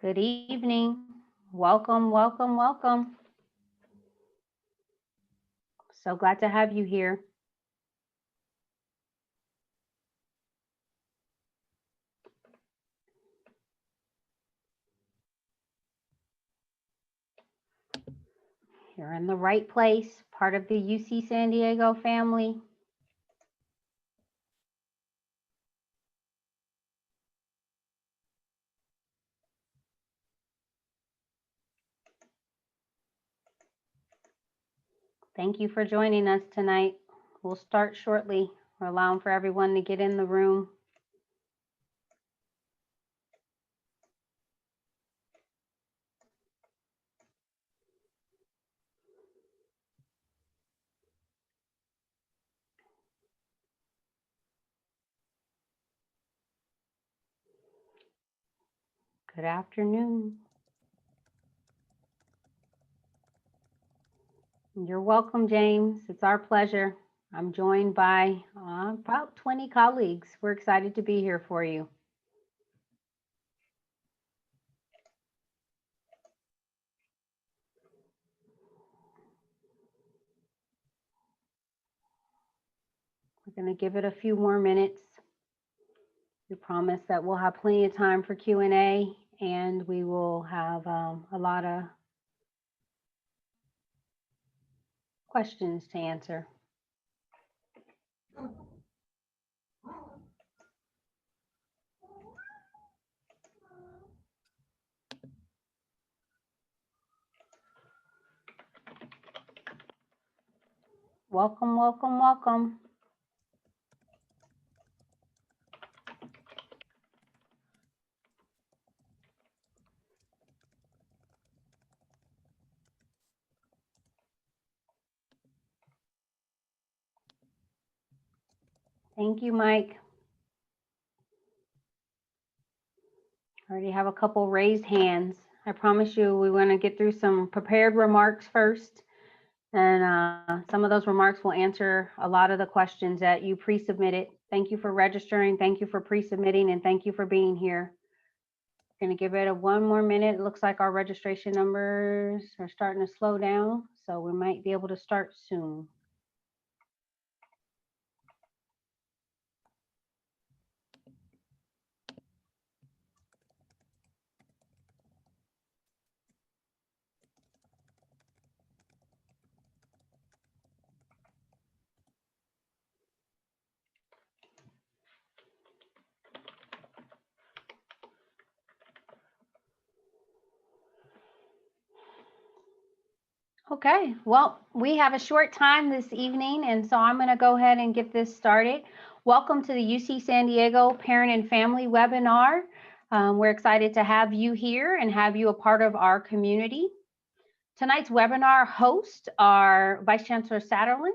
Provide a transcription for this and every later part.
Good evening. Welcome, welcome, welcome. So glad to have you here. You're in the right place, part of the UC San Diego family. Thank you for joining us tonight. We'll start shortly. We're allowing for everyone to get in the room. Good afternoon. You're welcome, James. It's our pleasure. I'm joined by about 20 colleagues. We're excited to be here for you. We're going to give it a few more minutes. We promise that we'll have plenty of time for Q&A, and we will have a lot of questions to answer. Welcome, welcome, welcome. Thank you, Mike. I already have a couple raised hands. I promise you we want to get through some prepared remarks first. And some of those remarks will answer a lot of the questions that you pre-submitted. Thank you for registering. Thank you for pre-submitting, and thank you for being here. Going to give it one more minute. It looks like our registration numbers are starting to slow down, so we might be able to start soon. Okay, well, we have a short time this evening, and so I'm going to go ahead and get this started. Welcome to the UC San Diego Parent and Family webinar. We're excited to have you here and have you a part of our community. Tonight's webinar hosts are Vice Chancellor Satterlin,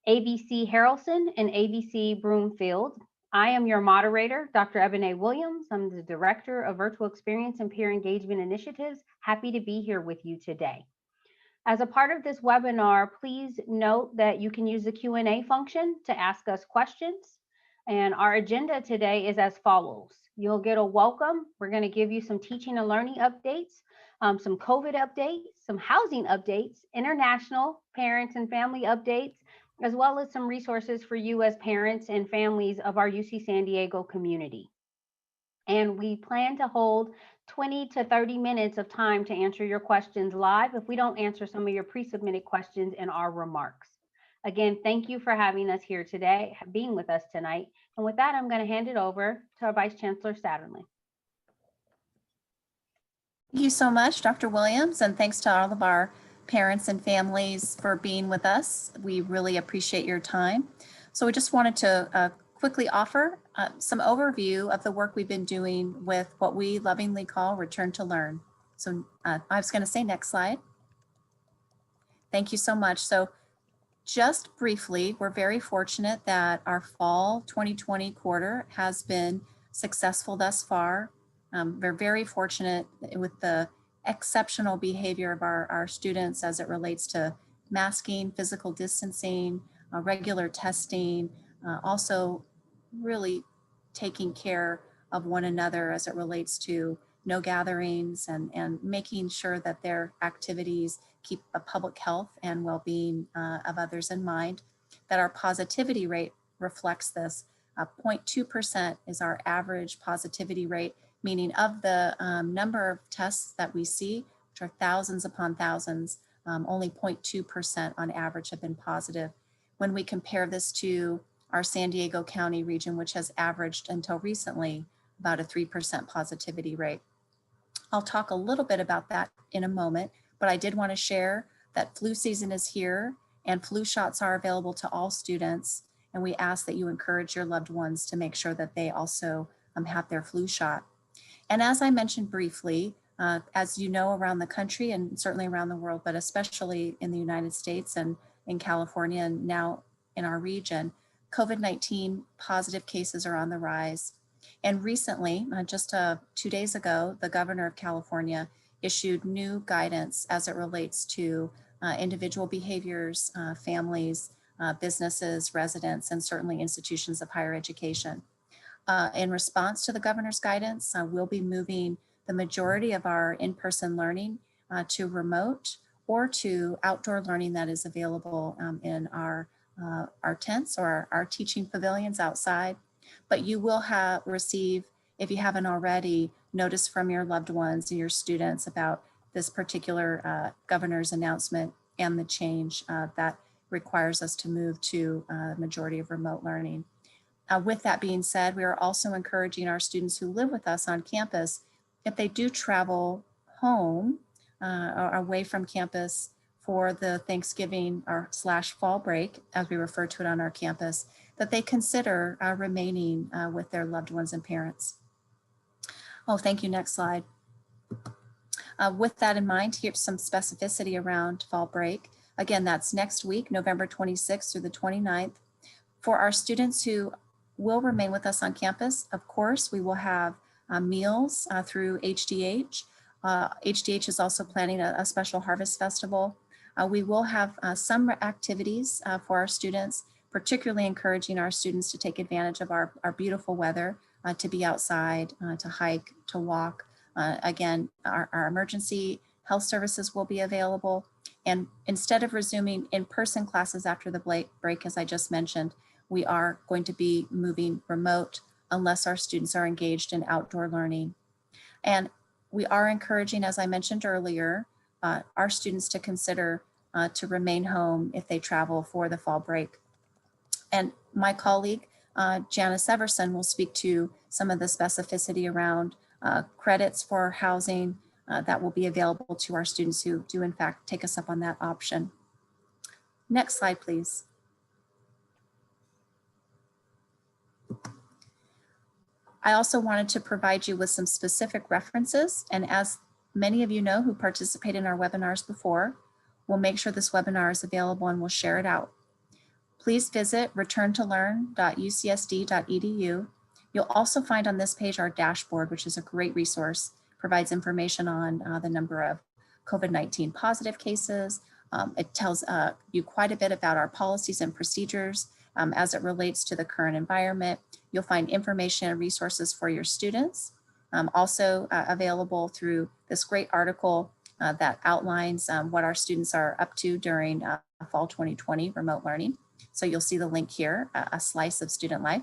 ABC Harrelson, and ABC Broomfield. I am your moderator, Dr. Ebony Williams. I'm the Director of Virtual Experience and Peer Engagement Initiatives. Happy to be here with you today. As a part of this webinar, please note that you can use the Q&A function to ask us questions. And our agenda today is as follows. You'll get a welcome. We're going to give you some teaching and learning updates, some COVID updates, some housing updates, international parents and family updates, as well as some resources for you as parents and families of our UC San Diego community. And we plan to hold 20 to 30 minutes of time to answer your questions live if we don't answer some of your pre-submitted questions in our remarks. Again, thank you for having us here today, being with us tonight. And with that, I'm going to hand it over to our Vice Chancellor Satterlin. Thank you so much, Dr. Williams, and thanks to all of our parents and families for being with us. We really appreciate your time. So we just wanted to quickly offer some overview of the work we've been doing with what we lovingly call Return to Learn. So I was going to say next slide. Thank you so much. So just briefly, we're very fortunate that our fall 2020 quarter has been successful thus far. We're very fortunate with the exceptional behavior of our students as it relates to masking, physical distancing, regular testing, also really taking care of one another as it relates to no gatherings and making sure that their activities keep a public health and well-being of others in mind, that our positivity rate reflects this. 0.2% is our average positivity rate, meaning of the number of tests that we see, which are thousands upon thousands, only 0.2% on average have been positive. When we compare this to our San Diego County region, which has averaged until recently about a 3% positivity rate. I'll talk a little bit about that in a moment, but I did want to share that flu season is here and flu shots are available to all students. And we ask that you encourage your loved ones to make sure that they also have their flu shot. And as I mentioned briefly, as you know, around the country and certainly around the world, but especially in the United States and in California and now in our region, COVID-19 positive cases are on the rise. And recently, just 2 days ago, the governor of California issued new guidance as it relates to individual behaviors, families, businesses, residents, and certainly institutions of higher education. In response to the governor's guidance, we'll be moving the majority of our in-person learning to remote or to outdoor learning that is available in our tents or our teaching pavilions outside. But you will receive, if you haven't already, notice from your loved ones and your students about this particular governor's announcement and the change that requires us to move to a majority of remote learning. With that being said, we are also encouraging our students who live with us on campus, if they do travel home or away from campus for the Thanksgiving or / fall break, as we refer to it on our campus, that they consider remaining with their loved ones and parents. Oh, thank you. Next slide. With that in mind, here's some specificity around fall break. Again, that's next week, November 26th through the 29th. For our students who will remain with us on campus, of course, we will have meals through HDH. HDH is also planning a special harvest festival. We will have some activities for our students, particularly encouraging our students to take advantage of our beautiful weather, to be outside, to hike, to walk. Again, our emergency health services will be available. And instead of resuming in-person classes after the break, as I just mentioned, we are going to be moving remote unless our students are engaged in outdoor learning. And we are encouraging, as I mentioned earlier, our students to consider to remain home if they travel for the fall break. And my colleague, Janice Everson, will speak to some of the specificity around credits for housing that will be available to our students who do in fact take us up on that option. Next slide, please. I also wanted to provide you with some specific references, and as many of you know who participate in our webinars before, we'll make sure this webinar is available and we'll share it out. Please visit returntolearn.ucsd.edu. You'll also find on this page our dashboard, which is a great resource, provides information on the number of COVID-19 positive cases. It tells you quite a bit about our policies and procedures as it relates to the current environment. You'll find information and resources for your students, also available through this great article that outlines what our students are up to during fall 2020 remote learning. So you'll see the link here, a slice of student life.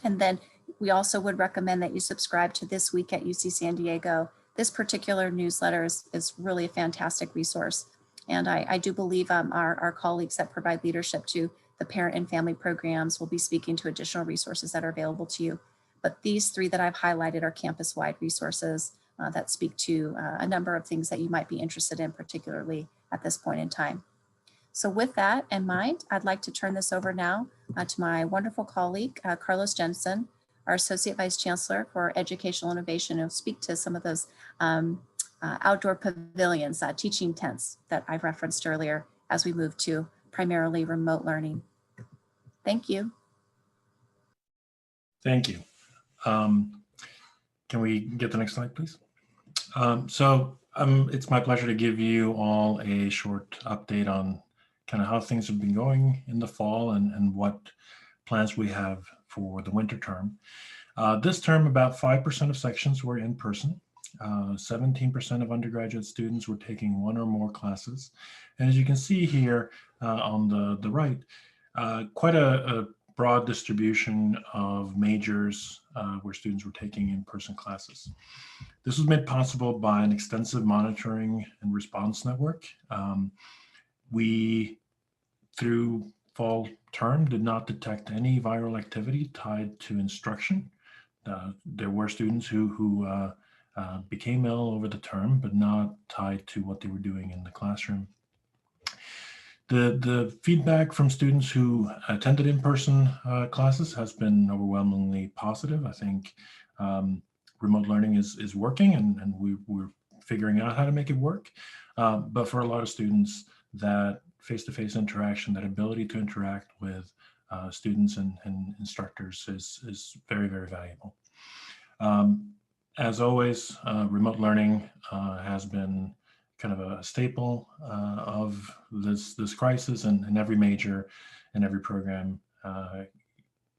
And then we also would recommend that you subscribe to This Week at UC San Diego. This particular newsletter is really a fantastic resource. And I do believe our colleagues that provide leadership to the parent and family programs will be speaking to additional resources that are available to you. But these three that I've highlighted are campus-wide resources that speak to a number of things that you might be interested in, particularly at this point in time. So with that in mind, I'd like to turn this over now to my wonderful colleague, Carlos Jensen, our Associate Vice Chancellor for Educational Innovation, who will speak to some of those outdoor pavilions, teaching tents that I've referenced earlier as we move to primarily remote learning. Thank you. Thank you. Can we get the next slide, please? It's my pleasure to give you all a short update on kind of how things have been going in the fall and what plans we have for the winter term. This term, about 5% of sections were in person. 17% of undergraduate students were taking one or more classes. And as you can see here on the right, quite a broad distribution of majors where students were taking in-person classes. This was made possible by an extensive monitoring and response network. We, through fall term, did not detect any viral activity tied to instruction. There were students who became ill over the term, but not tied to what they were doing in the classroom. The feedback from students who attended in-person classes has been overwhelmingly positive. I think remote learning is working, and we're figuring out how to make it work. But for a lot of students, that face-to-face interaction, that ability to interact with students and instructors is very, very valuable. As always, remote learning has been kind of a staple of this crisis, and every major and every program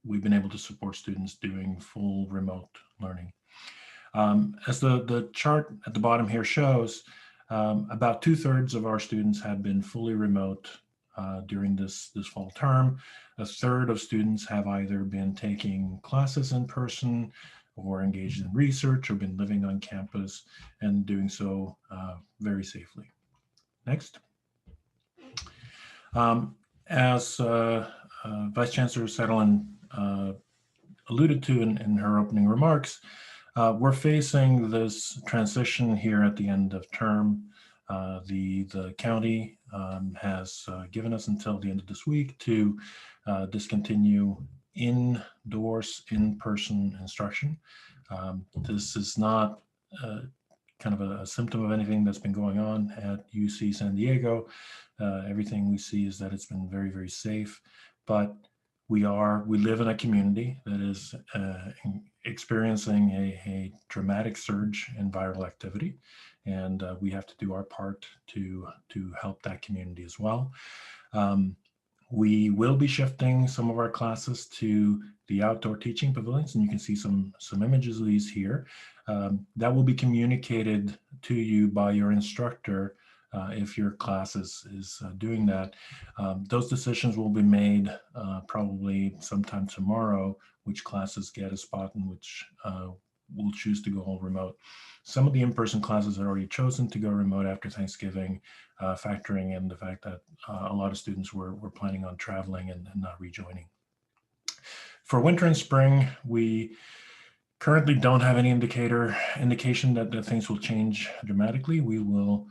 we've been able to support students doing full remote learning. As the chart at the bottom here shows, about 2/3 of our students have been fully remote during this fall term. 1/3 of students have either been taking classes in person or engaged in research or been living on campus and doing so very safely. Next. As Vice Chancellor Settlin alluded to in her opening remarks, we're facing this transition here at the end of term. The county has given us until the end of this week to discontinue indoors, in-person instruction. This is not kind of a symptom of anything that's been going on at UC San Diego. Everything we see is that it's been very, very safe, but we live in a community that is experiencing a dramatic surge in viral activity, and we have to do our part to help that community as well. We will be shifting some of our classes to the outdoor teaching pavilions, and you can see some images of these here. That will be communicated to you by your instructor if your class is doing that. Those decisions will be made probably sometime tomorrow, which classes get a spot and which will choose to go all remote. Some of the in-person classes had already chosen to go remote after Thanksgiving, factoring in the fact that a lot of students were planning on traveling and not rejoining. For winter and spring, we currently don't have any indication that things will change dramatically. We will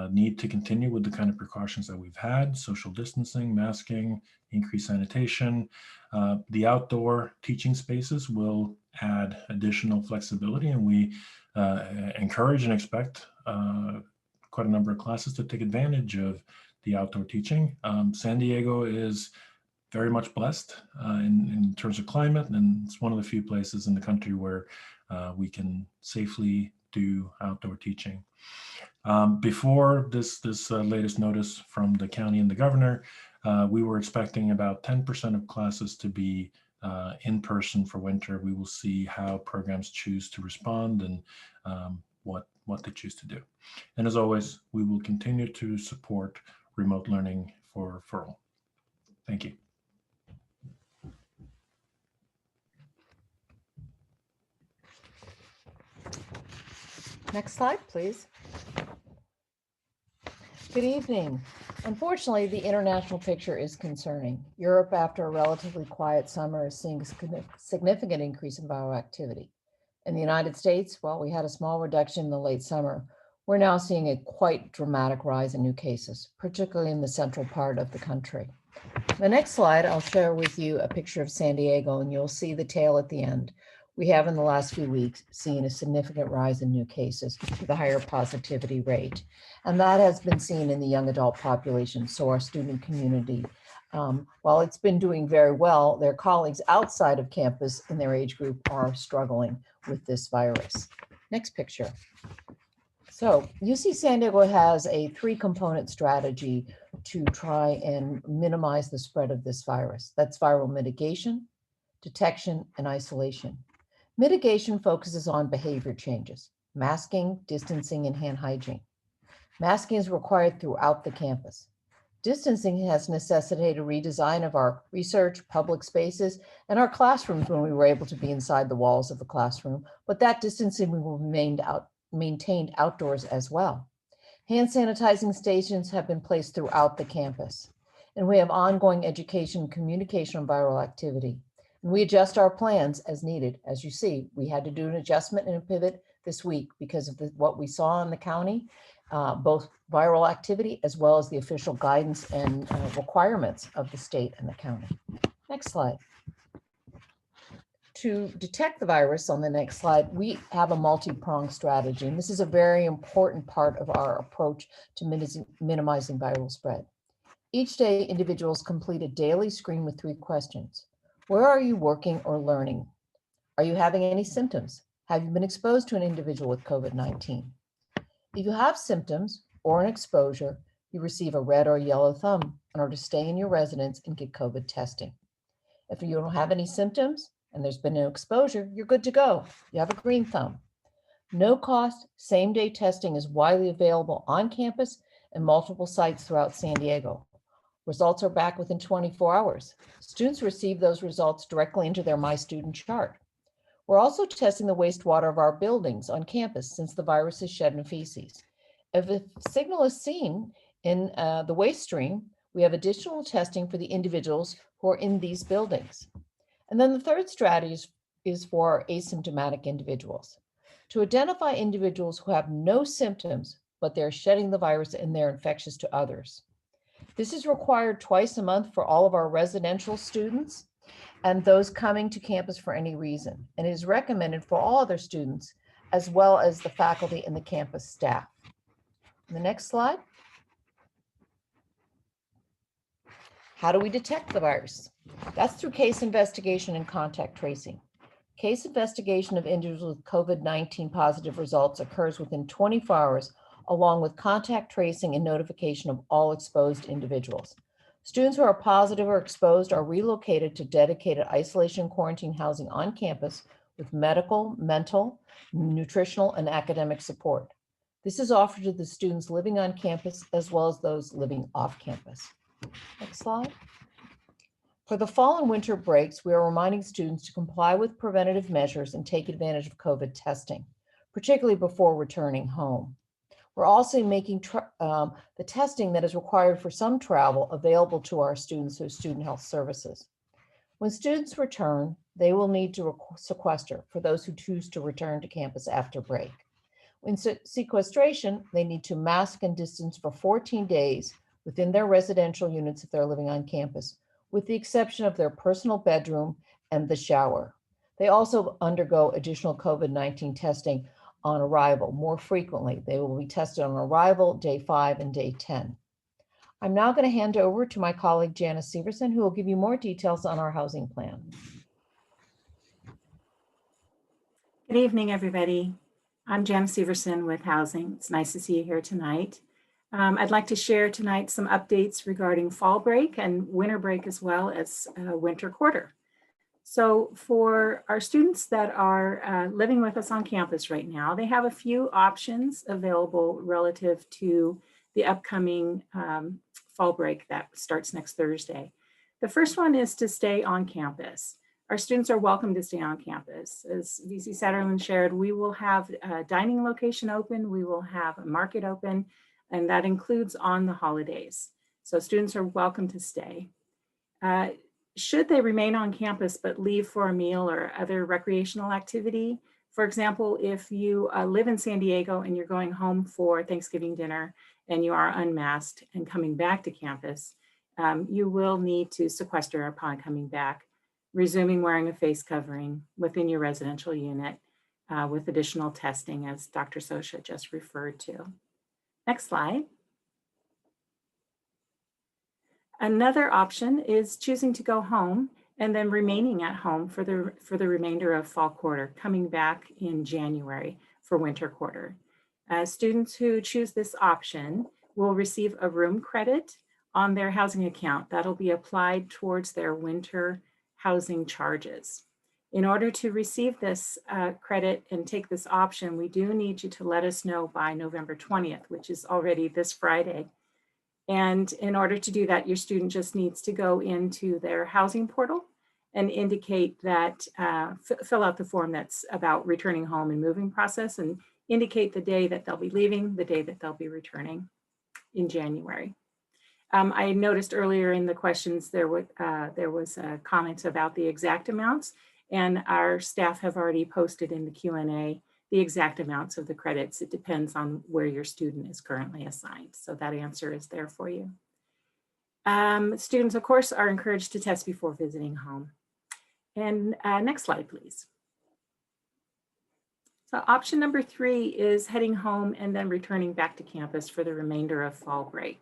need to continue with the kind of precautions that we've had: social distancing, masking, increased sanitation. The outdoor teaching spaces will add additional flexibility, and we encourage and expect quite a number of classes to take advantage of the outdoor teaching. San Diego is very much blessed in terms of climate, and it's one of the few places in the country where we can safely do outdoor teaching. Before this latest notice from the county and the governor, we were expecting about 10% of classes to be in person for winter. We will see how programs choose to respond and what they choose to do. And as always, we will continue to support remote learning for all. Thank you. Next slide, please. Good evening. Unfortunately, the international picture is concerning. Europe, after a relatively quiet summer, is seeing a significant increase in viral activity. In the United States, while we had a small reduction in the late summer, we're now seeing a quite dramatic rise in new cases, particularly in the central part of the country. The next slide, I'll share with you a picture of San Diego, and you'll see the tail at the end. We have in the last few weeks seen a significant rise in new cases with a higher positivity rate. And that has been seen in the young adult population, so our student community. While it's been doing very well, their colleagues outside of campus in their age group are struggling with this virus. Next picture. So UC San Diego has a 3-component strategy to try and minimize the spread of this virus. That's viral mitigation, detection, and isolation. Mitigation focuses on behavior changes, masking, distancing, and hand hygiene. Masking is required throughout the campus. Distancing has necessitated a redesign of our research, public spaces, and our classrooms when we were able to be inside the walls of the classroom, but that distancing will remain maintained outdoors as well. Hand sanitizing stations have been placed throughout the campus, and we have ongoing education and communication on viral activity. And we adjust our plans as needed. As you see, we had to do an adjustment and a pivot this week because of what we saw in the county, both viral activity as well as the official guidance and requirements of the state and the county. Next slide. To detect the virus on the next slide, we have a multi-pronged strategy, and this is a very important part of our approach to minimizing viral spread. Each day, individuals complete a daily screen with 3 questions. Where are you working or learning? Are you having any symptoms? Have you been exposed to an individual with COVID-19? If you have symptoms or an exposure, you receive a red or yellow thumb in order to stay in your residence and get COVID testing. If you don't have any symptoms and there's been no exposure, you're good to go. You have a green thumb. No cost, same-day testing is widely available on campus and multiple sites throughout San Diego. Results are back within 24 hours. Students receive those results directly into their My Student chart. We're also testing the wastewater of our buildings on campus since the virus is shed in feces. If a signal is seen in the waste stream, we have additional testing for the individuals who are in these buildings. And then the third strategy is for asymptomatic individuals. To identify individuals who have no symptoms, but they're shedding the virus and they're infectious to others. This is required twice a month for all of our residential students and those coming to campus for any reason. And it is recommended for all other students, as well as the faculty and the campus staff. The next slide. How do we detect the virus? That's through case investigation and contact tracing. Case investigation of individuals with COVID-19 positive results occurs within 24 hours, along with contact tracing and notification of all exposed individuals. Students who are positive or exposed are relocated to dedicated isolation quarantine housing on campus with medical, mental, nutritional, and academic support. This is offered to the students living on campus as well as those living off campus. Next slide. For the fall and winter breaks, we are reminding students to comply with preventative measures and take advantage of COVID testing, particularly before returning home. We're also making the testing that is required for some travel available to our students through Student Health Services. When students return, they will need to sequester for those who choose to return to campus after break. In sequestration, they need to mask and distance for 14 days within their residential units if they're living on campus, with the exception of their personal bedroom and the shower. They also undergo additional COVID-19 testing on arrival more frequently. They will be tested on arrival, day 5 and day 10. I'm now going to hand over to my colleague, Janice Severson, who will give you more details on our housing plan. Good evening, everybody. I'm Janice Severson with Housing. It's nice to see you here tonight. I'd like to share tonight some updates regarding fall break and winter break as well as winter quarter. So for our students that are living with us on campus right now, they have a few options available relative to the upcoming fall break that starts next Thursday. The first one is to stay on campus. Our students are welcome to stay on campus. As VC Satterlund shared, we will have a dining location open, we will have a market open, and that includes on the holidays. So students are welcome to stay. Should they remain on campus but leave for a meal or other recreational activity, for example, if you live in San Diego and you're going home for Thanksgiving dinner and you are unmasked and coming back to campus, you will need to sequester upon coming back, resuming wearing a face covering within your residential unit with additional testing, as Dr. Sosha just referred to. Next slide. Another option is choosing to go home and then remaining at home for the remainder of fall quarter, coming back in January for winter quarter. Students who choose this option will receive a room credit on their housing account that'll be applied towards their winter housing charges. In order to receive this credit and take this option, we do need you to let us know by November 20th, which is already this Friday. And in order to do that, your student just needs to go into their housing portal and indicate that, fill out the form that's about returning home and moving process, and indicate the day that they'll be leaving, the day that they'll be returning in January. I noticed earlier in the questions there was a comment about the exact amounts, and our staff have already posted in the Q&A the exact amounts of the credits. It depends on where your student is currently assigned. So that answer is there for you. Students, of course, are encouraged to test before visiting home. And next slide, please. So option number 3 is heading home and then returning back to campus for the remainder of fall break.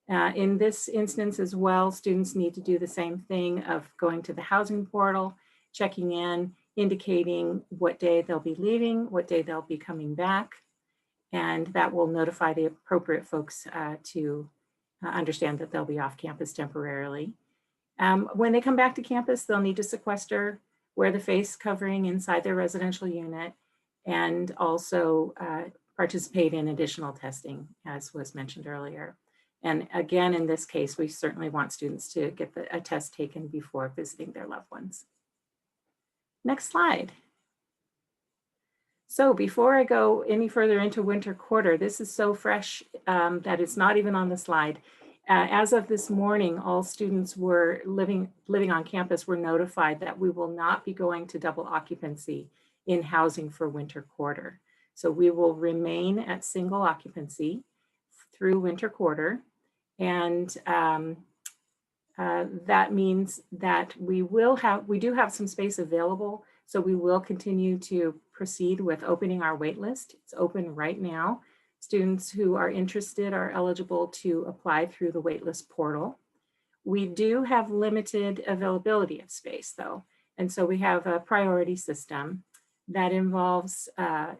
In this instance as well, students need to do the same thing of going to the housing portal, checking in, indicating what day they'll be leaving, what day they'll be coming back, and that will notify the appropriate folks to understand that they'll be off campus temporarily. When they come back to campus, they'll need to sequester, wear the face covering inside their residential unit, and also participate in additional testing, as was mentioned earlier. And again, in this case, we certainly want students to get a test taken before visiting their loved ones. Next slide. So before I go any further into winter quarter, this is so fresh that it's not even on the slide. As of this morning, all students were living on campus were notified that we will not be going to double occupancy in housing for winter quarter. So we will remain at single occupancy through winter quarter. And that means that we do have some space available. So we will continue to proceed with opening our wait list. It's open right now. Students who are interested are eligible to apply through the waitlist portal. We do have limited availability of space though. And so we have a priority system that involves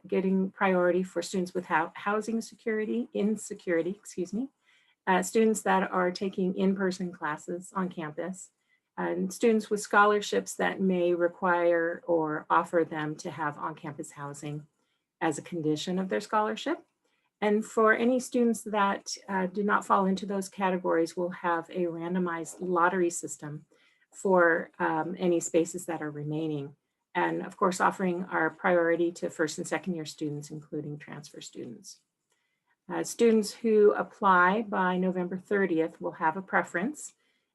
getting priority for students with housing insecurity, excuse me, students that are taking in-person classes on campus, and students with scholarships that may require or offer them to have on-campus housing as a condition of their scholarship. And for any students that do not fall into those categories, we'll have a randomized lottery system for any spaces that are remaining. And of course, offering our priority to first and second year students, including transfer students. Students who apply by November 30th will have a preference,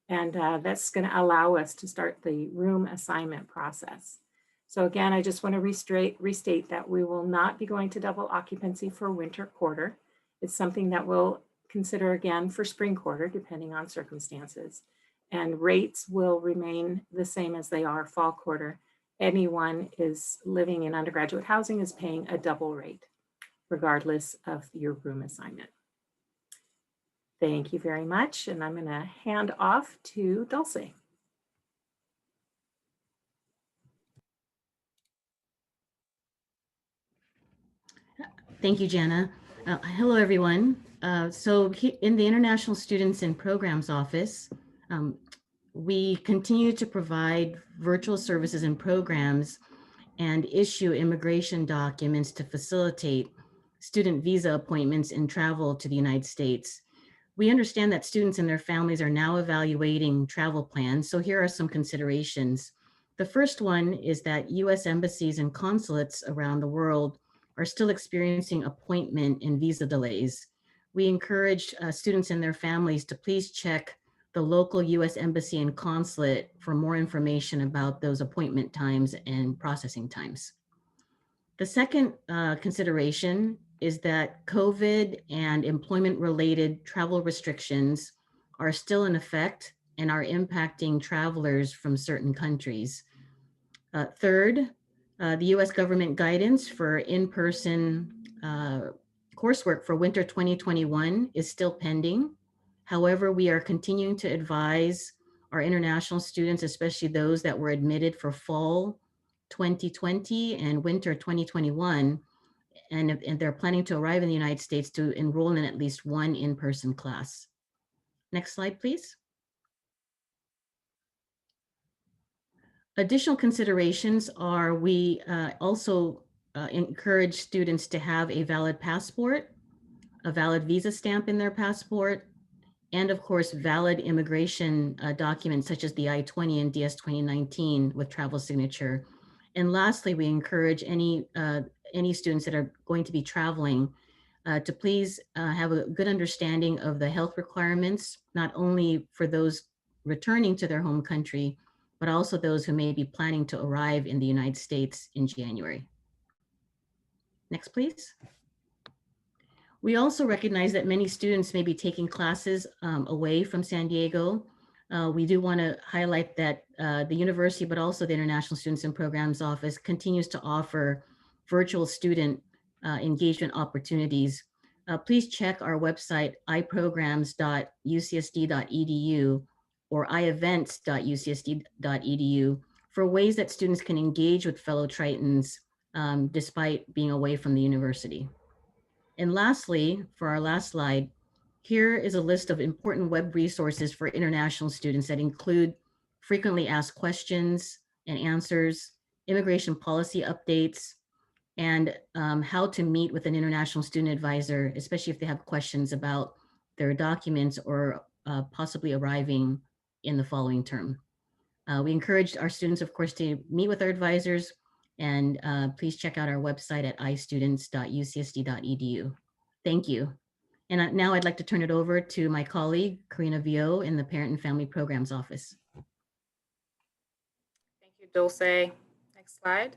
and that's going to allow us to start the room assignment process. So again, I just want to restate that we will not be going to double occupancy for winter quarter. It's something that we'll consider again for spring quarter, depending on circumstances. And rates will remain the same as they are fall quarter. Anyone is living in undergraduate housing is paying a double rate, regardless of your room assignment. Thank you very much. And I'm going to hand off to Dulce. Thank you, Jana. Hello, everyone. So in the International Students and Programs Office, we continue to provide virtual services and programs and issue immigration documents to facilitate student visa appointments and travel to the United States. We understand that students and their families are now evaluating travel plans, so here are some considerations. The first one is that U.S. embassies and consulates around the world are still experiencing appointment and visa delays. We encourage students and their families to please check the local U.S. embassy and consulate for more information about those appointment times and processing times. The second consideration is that COVID and employment-related travel restrictions are still in effect and are impacting travelers from certain countries. Third, the U.S. government guidance for in-person coursework for winter 2021 is still pending. However, we are continuing to advise our international students, especially those that were admitted for fall 2020 and winter 2021, and if they're planning to arrive in the United States, to enroll in at least one in-person class. Next slide, please. Additional considerations are we also encourage students to have a valid passport, a valid visa stamp in their passport, and of course, valid immigration documents such as the I-20 and DS 2019 with travel signature. And lastly, we encourage any students that are going to be traveling to please have a good understanding of the health requirements, not only for those returning to their home country, but also those who may be planning to arrive in the United States in January. Next, please. We also recognize that many students may be taking classes away from San Diego. We do want to highlight that the university, but also the International Students and Programs Office, continues to offer virtual student engagement opportunities. Please check our website, iprograms.ucsd.edu or ievents.ucsd.edu for ways that students can engage with fellow Tritons despite being away from the university. And lastly, for our last slide, here is a list of important web resources for international students that include frequently asked questions and answers, immigration policy updates, and how to meet with an international student advisor, especially if they have questions about their documents or possibly arriving in the following term. We encourage our students, of course, to meet with our advisors, and please check out our website at istudents.ucsd.edu. Thank you. And now I'd like to turn it over to my colleague, Karina Vio, in the Parent and Family Programs Office. Thank you, Dulce. Next slide.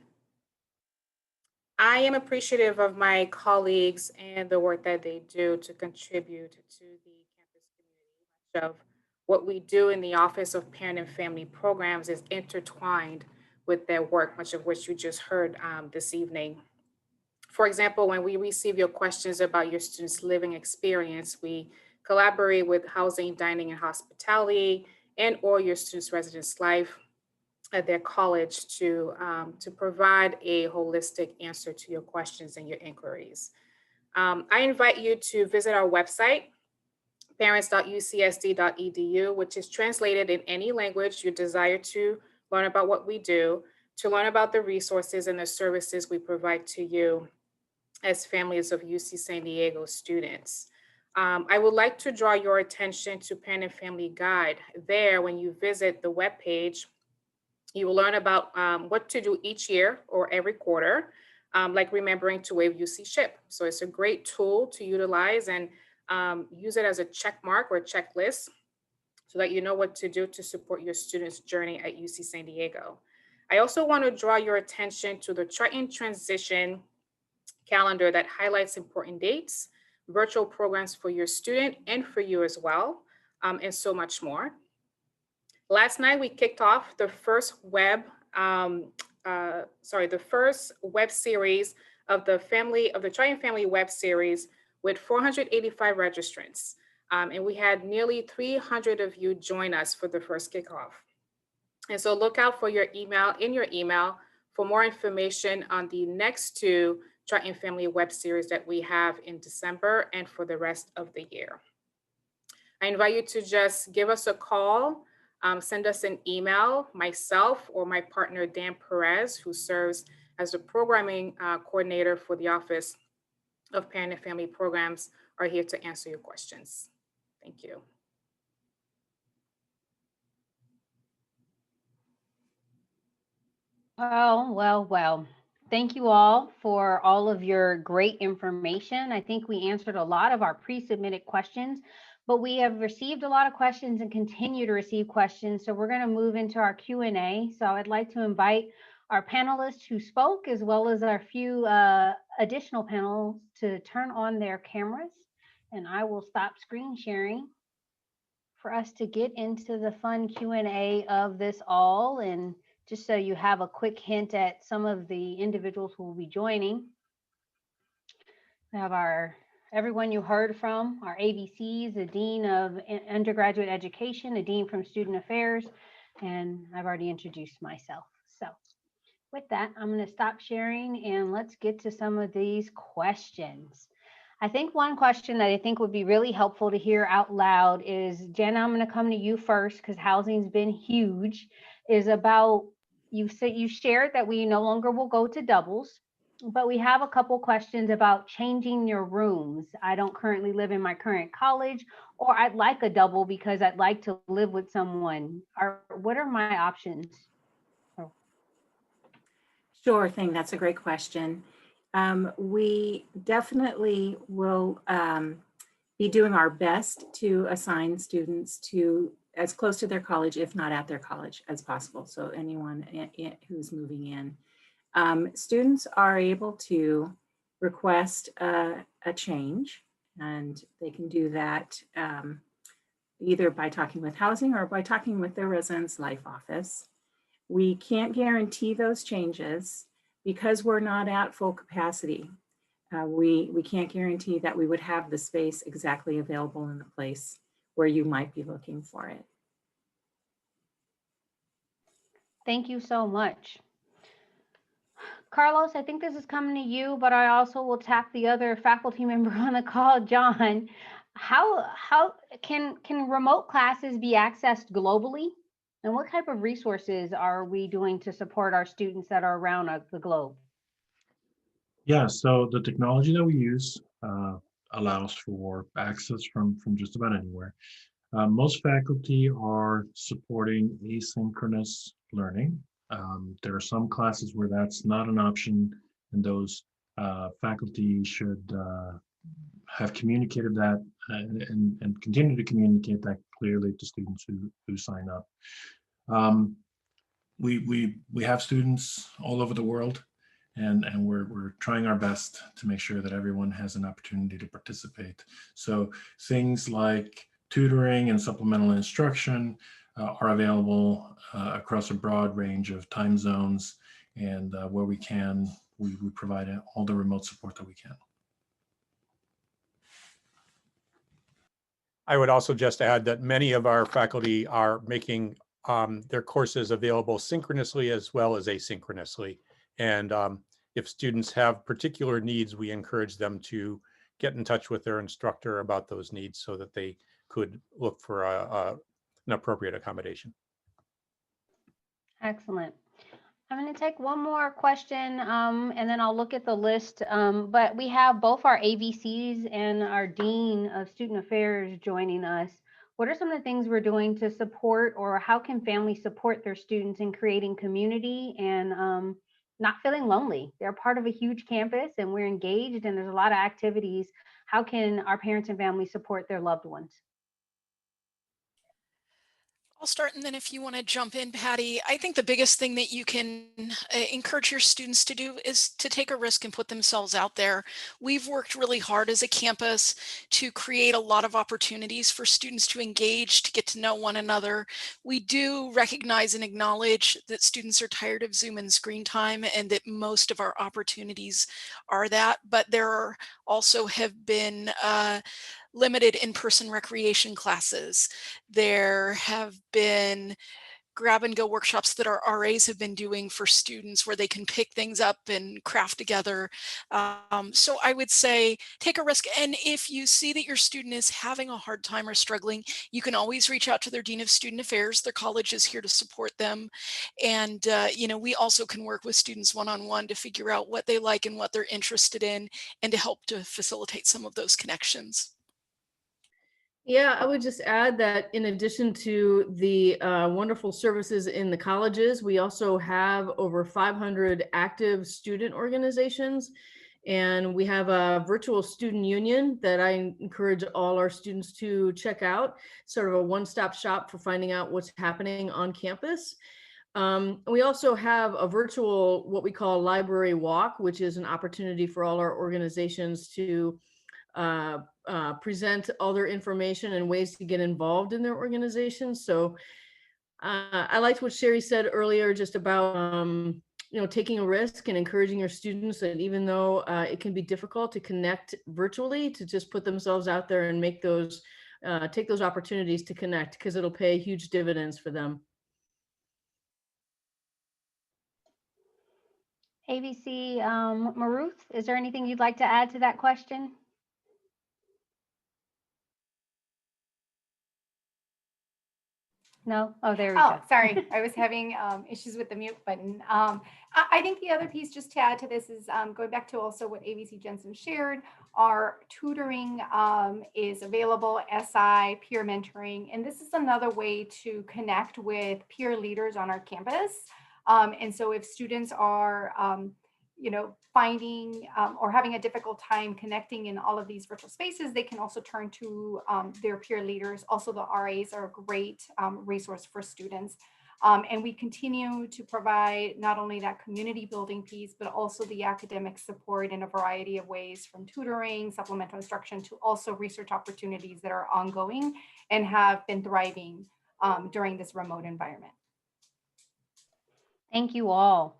I am appreciative of my colleagues and the work that they do to contribute to the campus community. Much of what we do in the Office of Parent and Family Programs is intertwined with their work, much of which you just heard this evening. For example, when we receive your questions about your students' living experience, we collaborate with housing, dining, and hospitality, and or your students' residence life at their college to provide a holistic answer to your questions and your inquiries. I invite you to visit our website, parents.ucsd.edu, which is translated in any language you desire to learn about what we do, to learn about the resources and the services we provide to you as families of UC San Diego students. I would like to draw your attention to Parent and Family Guide. There, when you visit the webpage, you will learn about what to do each year or every quarter, like remembering to waive UC SHIP. So it's a great tool to utilize and use it as a check mark or checklist so that you know what to do to support your students' journey at UC San Diego. I also want to draw your attention to the Triton Transition calendar that highlights important dates, virtual programs for your student and for you as well, and so much more. Last night, we kicked off the first web series of the Triton Family web series with 485 registrants. And we had nearly 300 of you join us for the first kickoff. And so look out for your email for more information on the next two Triton Family web series that we have in December and for the rest of the year. I invite you to just give us a call, send us an email. Myself or my partner, Dan Perez, who serves as the programming coordinator for the Office of Parent and Family Programs, are here to answer your questions. Thank you. Well. Thank you all for all of your great information. I think we answered a lot of our pre-submitted questions, but we have received a lot of questions and continue to receive questions. So we're going to move into our Q&A. So I'd like to invite our panelists who spoke, as well as our few additional panels, to turn on their cameras. And I will stop screen sharing for us to get into the fun Q&A of this all. And just so you have a quick hint at some of the individuals who will be joining. We have everyone you heard from, our AVCs, the Dean of Undergraduate Education, the Dean from Student Affairs, and I've already introduced myself. So With that, I'm going to stop sharing and let's get to some of these questions. I think one question that I think would be really helpful to hear out loud is, Jenna, I'm going to come to you first because housing's been huge, is about, you said you shared that we no longer will go to doubles, but we have a couple questions about changing your rooms. I don't currently live in my current college, or I'd like a double because I'd like to live with someone. What are my options? Sure thing. That's a great question. We definitely will be doing our best to assign students to as close to their college, if not at their college, as possible. So anyone who's moving in. Students are able to request a change, and they can do that either by talking with housing or by talking with their residence life office. We can't guarantee those changes because we're not at full capacity. We can't guarantee that we would have the space exactly available in the place where you might be looking for it. Thank you so much. Carlos, I think this is coming to you, but I also will tap the other faculty member on the call, John. How can remote classes be accessed globally? And what type of resources are we doing to support our students that are around the globe? Yeah, so the technology that we use allows for access from just about anywhere. Most faculty are supporting asynchronous learning. There are some classes where that's not an option, and those faculty should have communicated that and continue to communicate that clearly to students who sign up. We have students all over the world, and we're trying our best to make sure that everyone has an opportunity to participate. So things like tutoring and supplemental instruction are available across a broad range of time zones, and where we can, we provide all the remote support that we can. I would also just add that many of our faculty are making their courses available synchronously as well as asynchronously. And if students have particular needs, we encourage them to get in touch with their instructor about those needs so that they could look for an appropriate accommodation. Excellent. I'm going to take one more question and then I'll look at the list. But we have both our AVCs and our Dean of Student Affairs joining us. What are some of the things we're doing to support, or how can families support their students in creating community and not feeling lonely? They're part of a huge campus and we're engaged and there's a lot of activities. How can our parents and families support their loved ones? I'll start, and then if you want to jump in, Patty, I think the biggest thing that you can encourage your students to do is to take a risk and put themselves out there. We've worked really hard as a campus to create a lot of opportunities for students to engage, to get to know one another. We do recognize and acknowledge that students are tired of Zoom and screen time, and that most of our opportunities are that, but there also have been limited in-person recreation classes. There have been grab and go workshops that our RAs have been doing for students where they can pick things up and craft together. So I would say take a risk. And if you see that your student is having a hard time or struggling, you can always reach out to their Dean of Student Affairs. Their college is here to support them. And, we also can work with students one-on-one to figure out what they like and what they're interested in, and to help to facilitate some of those connections. Yeah, I would just add that in addition to the wonderful services in the colleges, we also have over 500 active student organizations. And we have a virtual student union that I encourage all our students to check out, sort of a one-stop shop for finding out what's happening on campus. We also have a virtual, what we call library walk, which is an opportunity for all our organizations to present all their information and ways to get involved in their organizations. So I liked what Sherry said earlier, just about taking a risk and encouraging your students that even though it can be difficult to connect virtually, to just put themselves out there and make those take those opportunities to connect, because it'll pay huge dividends for them. ABC Maruth, is there anything you'd like to add to that question? No? Oh, there we Oh, go. sorry. I was having issues with the mute button. I think the other piece just to add to this is going back to also what ABC Jensen shared, our tutoring is available, SI, peer mentoring, and this is another way to connect with peer leaders on our campus. And so if students are finding or having a difficult time connecting in all of these virtual spaces, they can also turn to their peer leaders. Also, the RAs are a great resource for students. And we continue to provide not only that community building piece, but also the academic support in a variety of ways, from tutoring, supplemental instruction, to also research opportunities that are ongoing and have been thriving during this remote environment. Thank you all.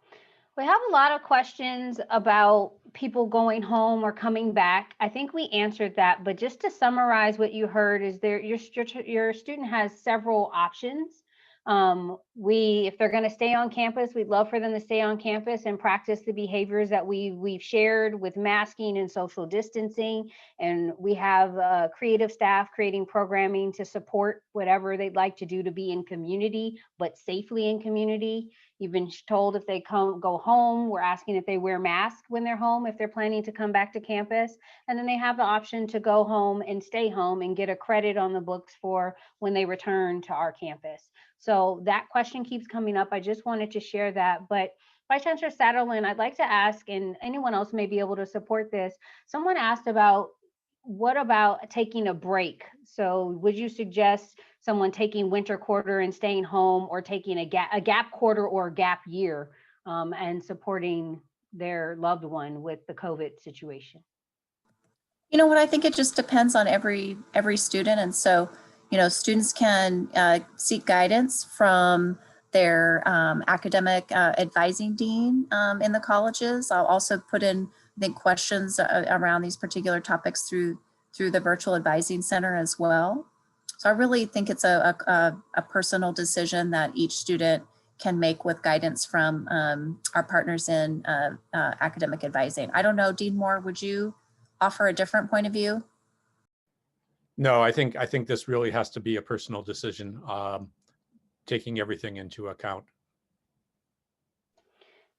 We have a lot of questions about people going home or coming back. I think we answered that, but just to summarize what you heard is your student has several options. If they're going to stay on campus, we'd love for them to stay on campus and practice the behaviors that we've shared with masking and social distancing. And we have creative staff creating programming to support whatever they'd like to do to be in community, but safely in community. You've been told if they go home, we're asking if they wear masks when they're home, if they're planning to come back to campus. And then they have the option to go home and stay home and get a credit on the books for when they return to our campus. So that question keeps coming up. I just wanted to share that. But Vice Chancellor Satterlin, I'd like to ask, and anyone else may be able to support this. Someone asked about, what about taking a break? So would you suggest someone taking winter quarter and staying home, or taking a gap quarter or a gap year and supporting their loved one with the COVID situation? You know what, I think it just depends on every student. And so, students can seek guidance from their academic advising dean in the colleges. I'll also put in, I think, questions around these particular topics through the virtual advising center as well. So I really think it's a personal decision that each student can make with guidance from our partners in academic advising. I don't know, Dean Moore, would you offer a different point of view? No, I think this really has to be a personal decision, taking everything into account.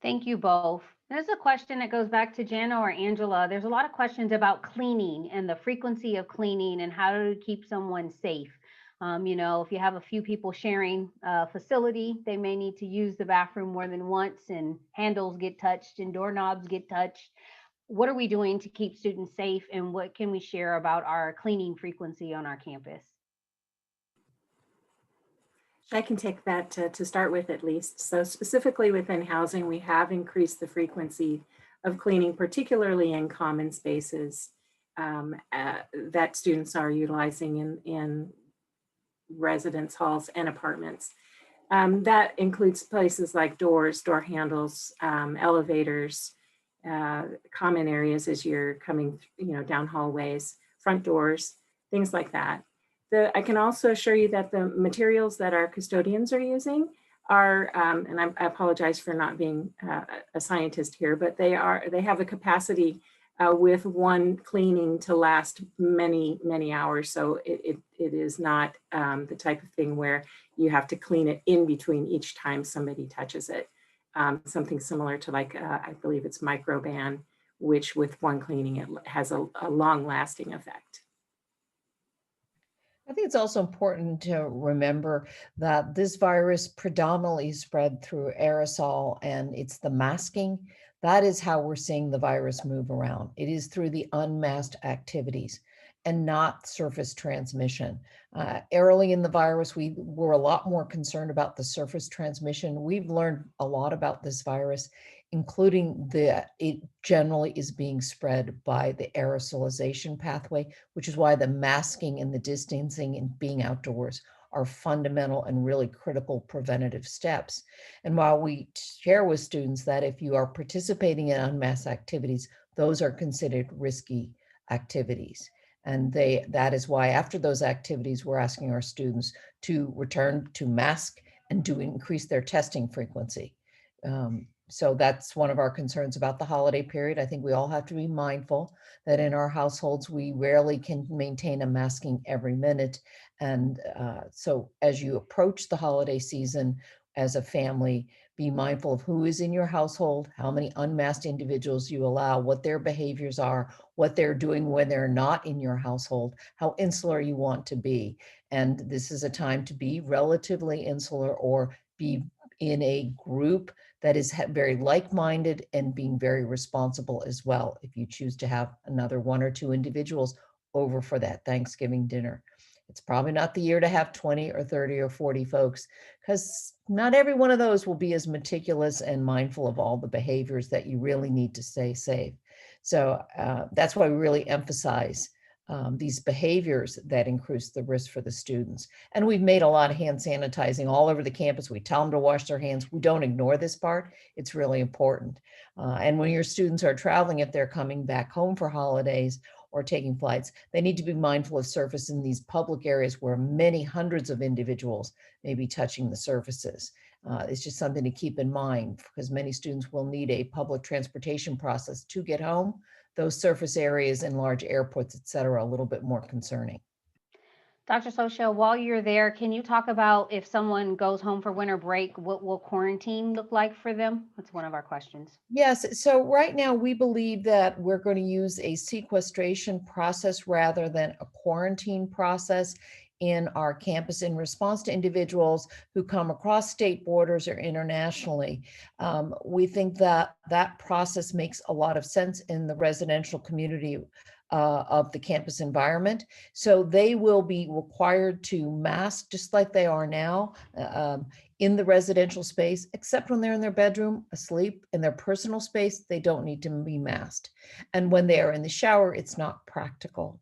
Thank you both. There's a question that goes back to Jana or Angela. There's a lot of questions about cleaning and the frequency of cleaning and how to keep someone safe. If you have a few people sharing a facility, they may need to use the bathroom more than once, and handles get touched and doorknobs get touched. What are we doing to keep students safe, and what can we share about our cleaning frequency on our campus? I can take that to start with, at least. So specifically within housing, we have increased the frequency of cleaning, particularly in common spaces that students are utilizing in residence halls and apartments. That includes places like doors, door handles, elevators, common areas as you're coming, down hallways, front doors, things like that. I can also assure you that the materials that our custodians are using are, and I apologize for not being a scientist here, but they have a capacity with one cleaning to last many, many hours. So it is not the type of thing where you have to clean it in between each time somebody touches it. Something similar to, like, I believe it's Microban, which with one cleaning, it has a long lasting effect. I think it's also important to remember that this virus predominantly spread through aerosol, and it's the masking. That is how we're seeing the virus move around. It is through the unmasked activities and not surface transmission. Early in the virus, we were a lot more concerned about the surface transmission. We've learned a lot about this virus, including that it generally is being spread by the aerosolization pathway, which is why the masking and the distancing and being outdoors are fundamental and really critical preventative steps. And while we share with students that if you are participating in unmasked activities, those are considered risky activities. And that is why after those activities, we're asking our students to return to mask and to increase their testing frequency. So that's one of our concerns about the holiday period. I think we all have to be mindful that in our households, we rarely can maintain a masking every minute. And so as you approach the holiday season as a family, be mindful of who is in your household, how many unmasked individuals you allow, what their behaviors are, what they're doing when they're not in your household, how insular you want to be. And this is a time to be relatively insular or be in a group that is very like-minded and being very responsible as well. If you choose to have another 1 or 2 individuals over for that Thanksgiving dinner. It's probably not the year to have 20 or 30 or 40 folks, because not every one of those will be as meticulous and mindful of all the behaviors that you really need to stay safe. So that's why we really emphasize these behaviors that increase the risk for the students. And we've made a lot of hand sanitizing all over the campus. We tell them to wash their hands. We don't ignore this part. It's really important. And when your students are traveling, if they're coming back home for holidays or taking flights, they need to be mindful of surface in these public areas where many hundreds of individuals may be touching the surfaces. It's just something to keep in mind, because many students will need a public transportation process to get home. Those surface areas in large airports, et cetera, a little bit more concerning. Dr. Sosha, while you're there, can you talk about if someone goes home for winter break, what will quarantine look like for them? That's one of our questions. Yes, so right now we believe that we're going to use a sequestration process rather than a quarantine process in our campus in response to individuals who come across state borders or internationally. We think that that process makes a lot of sense in the residential community of the campus environment. So they will be required to mask just like they are now in the residential space, except when they're in their bedroom, asleep. In their personal space, they don't need to be masked. And when they are in the shower, it's not practical.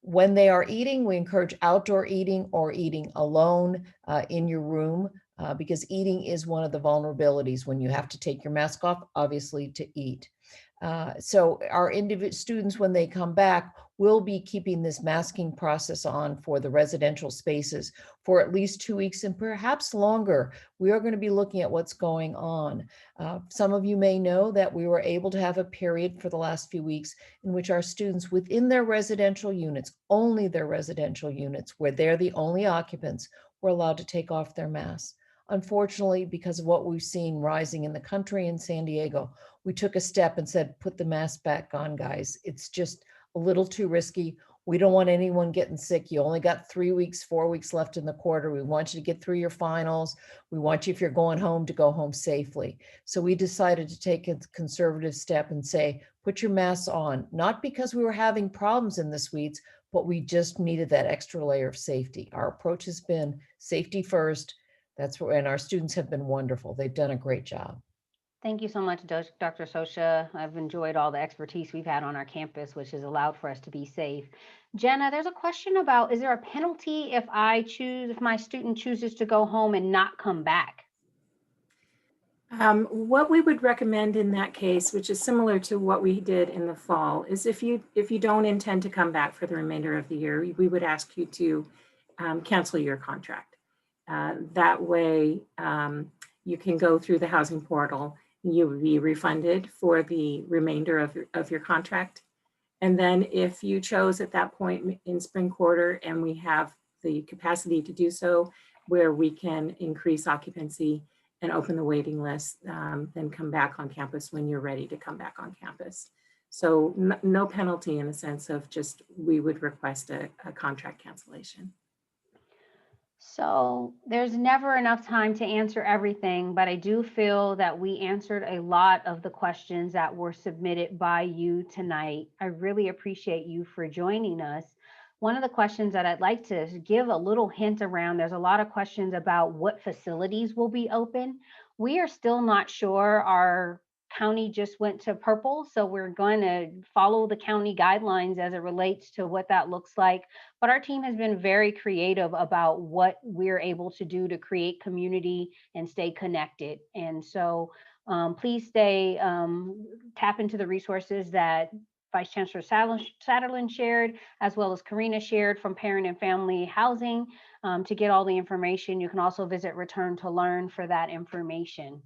When they are eating, we encourage outdoor eating or eating alone in your room, because eating is one of the vulnerabilities when you have to take your mask off, obviously, to eat. So our students, when they come back, will be keeping this masking process on for the residential spaces for at least 2 weeks and perhaps longer. We are going to be looking at what's going on. Some of you may know that we were able to have a period for the last few weeks in which our students within their residential units, only their residential units, where they're the only occupants, were allowed to take off their masks. Unfortunately, because of what we've seen rising in the country in San Diego, we took a step and said, put the mask back on, guys. It's just a little too risky. We don't want anyone getting sick. You only got 3 weeks, 4 weeks left in the quarter. We want you to get through your finals. We want you, if you're going home, to go home safely. So we decided to take a conservative step and say, put your masks on, not because we were having problems in the suites, but we just needed that extra layer of safety. Our approach has been safety first. That's where, and our students have been wonderful. They've done a great job. Thank you so much, Dr. Sosha. I've enjoyed all the expertise we've had on our campus, which has allowed for us to be safe. Jenna, there's a question about, is there a penalty if my student chooses to go home and not come back? What we would recommend in that case, which is similar to what we did in the fall, is if you don't intend to come back for the remainder of the year, we would ask you to cancel your contract. That way, you can go through the housing portal. You will be refunded for the remainder of your contract. And then if you chose at that point in spring quarter, and we have the capacity to do so, where we can increase occupancy and open the waiting list, then come back on campus when you're ready to come back on campus. So no penalty in the sense of just, we would request a contract cancellation. So there's never enough time to answer everything, but I do feel that we answered a lot of the questions that were submitted by you tonight. I really appreciate you for joining us. One of the questions that I'd like to give a little hint around, there's a lot of questions about what facilities will be open. We are still not sure. Our county just went to purple, so we're going to follow the county guidelines as it relates to what that looks like. But our team has been very creative about what we're able to do to create community and stay connected. And so please tap into the resources that Vice Chancellor Satterlin shared, as well as Karina shared from Parent and Family Housing to get all the information. You can also visit Return to Learn for that information.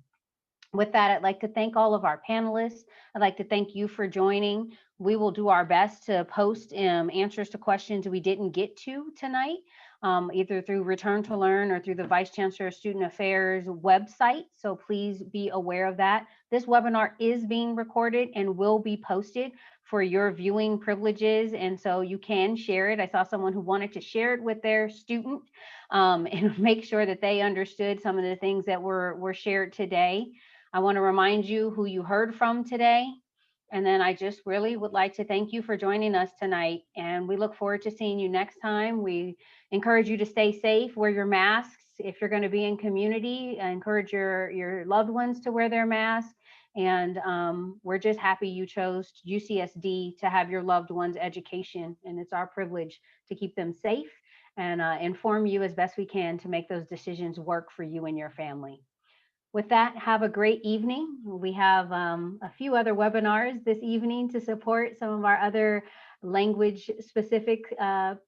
With that, I'd like to thank all of our panelists. I'd like to thank you for joining. We will do our best to post answers to questions we didn't get to tonight, either through Return to Learn or through the Vice Chancellor of Student Affairs website. So please be aware of that. This webinar is being recorded and will be posted for your viewing privileges. And so you can share it. I saw someone who wanted to share it with their student and make sure that they understood some of the things that were shared today. I want to remind you who you heard from today. And then I just really would like to thank you for joining us tonight. And we look forward to seeing you next time. We encourage you to stay safe, wear your masks. If you're going to be in community, encourage your loved ones to wear their masks. And we're just happy you chose UCSD to have your loved ones' education. And it's our privilege to keep them safe and inform you as best we can to make those decisions work for you and your family. With that, have a great evening. We have a few other webinars this evening to support some of our other language specific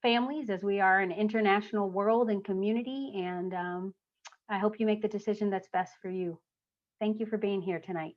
families, as we are an international world and community. And I hope you make the decision that's best for you. Thank you for being here tonight.